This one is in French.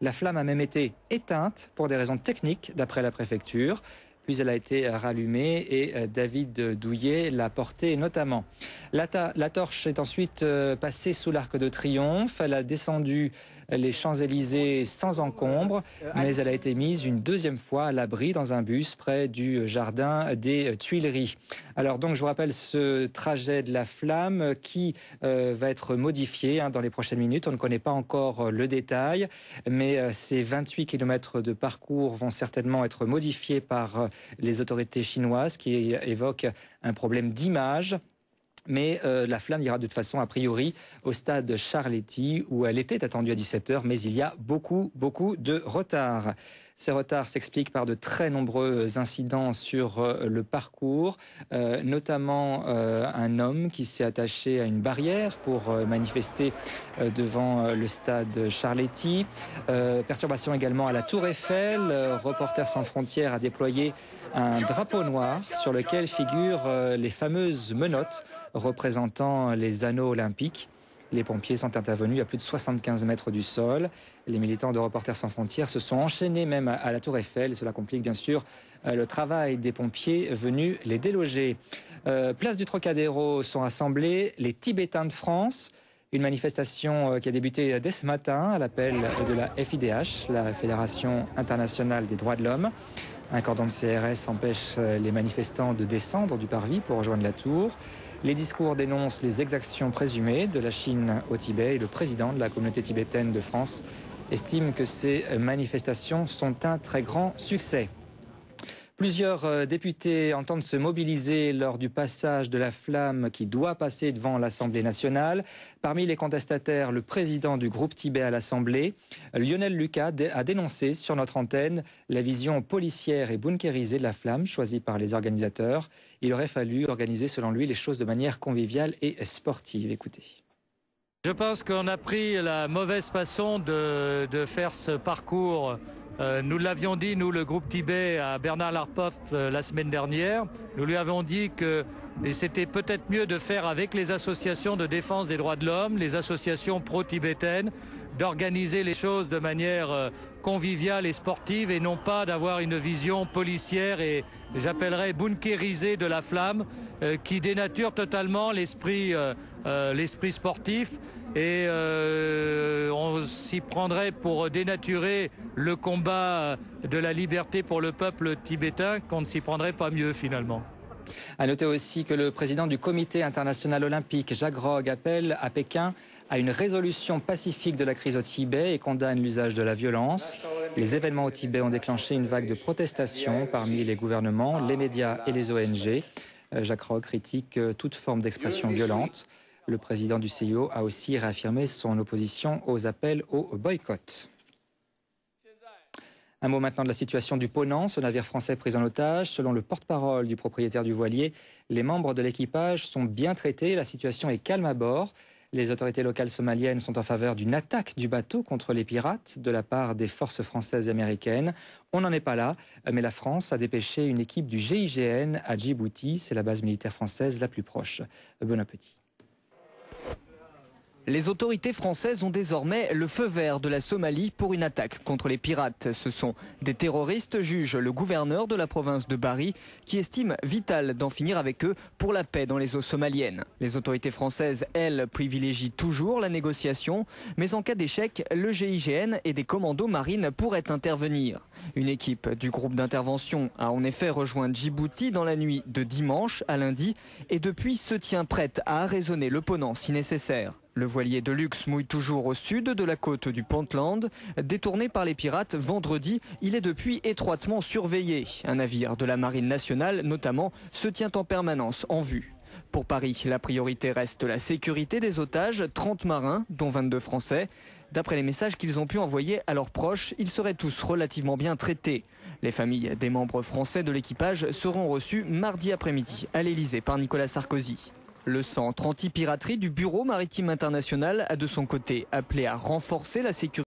La flamme a même été éteinte pour des raisons techniques, d'après la préfecture. Puis elle a été rallumée et David Douillet l'a portée notamment. La torche est ensuite passée sous l'Arc de Triomphe. Elle a descendu les Champs-Élysées sans encombre, mais elle a été mise une deuxième fois à l'abri dans un bus près du jardin des Tuileries. Alors donc je vous rappelle ce trajet de la flamme qui va être modifié dans les prochaines minutes. On ne connaît pas encore le détail, mais ces 28 km de parcours vont certainement être modifiés par les autorités chinoises qui évoquent un problème d'image. Mais la flamme ira de toute façon, a priori, au stade Charletti, où elle était attendue à 17h, mais il y a beaucoup de retard. Ces retards s'expliquent par de très nombreux incidents sur le parcours, notamment un homme qui s'est attaché à une barrière pour manifester devant le stade Charletti. Perturbation également à la Tour Eiffel. Reporters sans frontières a déployé un drapeau noir sur lequel figurent les fameuses menottes représentant les anneaux olympiques. Les pompiers sont intervenus à plus de 75 mètres du sol. Les militants de Reporters sans frontières se sont enchaînés même à la Tour Eiffel. Cela complique bien sûr le travail des pompiers venus les déloger. Place du Trocadéro sont rassemblés les Tibétains de France. Une manifestation qui a débuté dès ce matin à l'appel de la FIDH, la Fédération internationale des droits de l'homme. Un cordon de CRS empêche les manifestants de descendre du parvis pour rejoindre la tour. Les discours dénoncent les exactions présumées de la Chine au Tibet et le président de la communauté tibétaine de France estime que ces manifestations sont un très grand succès. Plusieurs députés entendent se mobiliser lors du passage de la flamme qui doit passer devant l'Assemblée nationale. Parmi les contestataires, le président du groupe Tibet à l'Assemblée, Lionel Lucas, a dénoncé sur notre antenne la vision policière et bunkérisée de la flamme choisie par les organisateurs. Il aurait fallu organiser, selon lui, les choses de manière conviviale et sportive. Écoutez. Je pense qu'on a pris la mauvaise façon de faire ce parcours. Nous l'avions dit, nous, le groupe Tibet, à Bernard Laporte la semaine dernière. Nous lui avons dit que c'était peut-être mieux de faire avec les associations de défense des droits de l'homme, les associations pro-tibétaines, d'organiser les choses de manière conviviale et sportive et non pas d'avoir une vision policière et j'appellerais bunkérisée de la flamme qui dénature totalement l'esprit sportif et on s'y prendrait pour dénaturer le combat de la liberté pour le peuple tibétain qu'on ne s'y prendrait pas mieux finalement. À noter aussi que le président du comité international olympique, Jacques Rogge, appelle à Pékin à une résolution pacifique de la crise au Tibet et condamne l'usage de la violence. Les événements au Tibet ont déclenché une vague de protestations parmi les gouvernements, les médias et les ONG. Jacques Rogge critique toute forme d'expression violente. Le président du CIO a aussi réaffirmé son opposition aux appels au boycott. Un mot maintenant de la situation du Ponant, ce navire français pris en otage. Selon le porte-parole du propriétaire du voilier, les membres de l'équipage sont bien traités. La situation est calme à bord. Les autorités locales somaliennes sont en faveur d'une attaque du bateau contre les pirates de la part des forces françaises et américaines. On n'en est pas là, mais la France a dépêché une équipe du GIGN à Djibouti. C'est la base militaire française la plus proche. Bon appétit. Les autorités françaises ont désormais le feu vert de la Somalie pour une attaque contre les pirates. Ce sont des terroristes, juge le gouverneur de la province de Bari, qui estime vital d'en finir avec eux pour la paix dans les eaux somaliennes. Les autorités françaises, elles, privilégient toujours la négociation, mais en cas d'échec, le GIGN et des commandos marines pourraient intervenir. Une équipe du groupe d'intervention a en effet rejoint Djibouti dans la nuit de dimanche à lundi et depuis se tient prête à arraisonner le Ponant si nécessaire. Le voilier de luxe mouille toujours au sud de la côte du Puntland. Détourné par les pirates vendredi, il est depuis étroitement surveillé. Un navire de la Marine nationale, notamment, se tient en permanence en vue. Pour Paris, la priorité reste la sécurité des otages, 30 marins, dont 22 Français. D'après les messages qu'ils ont pu envoyer à leurs proches, ils seraient tous relativement bien traités. Les familles des membres français de l'équipage seront reçues mardi après-midi à l'Elysée par Nicolas Sarkozy. Le centre anti-piraterie du Bureau maritime international a de son côté appelé à renforcer la sécurité.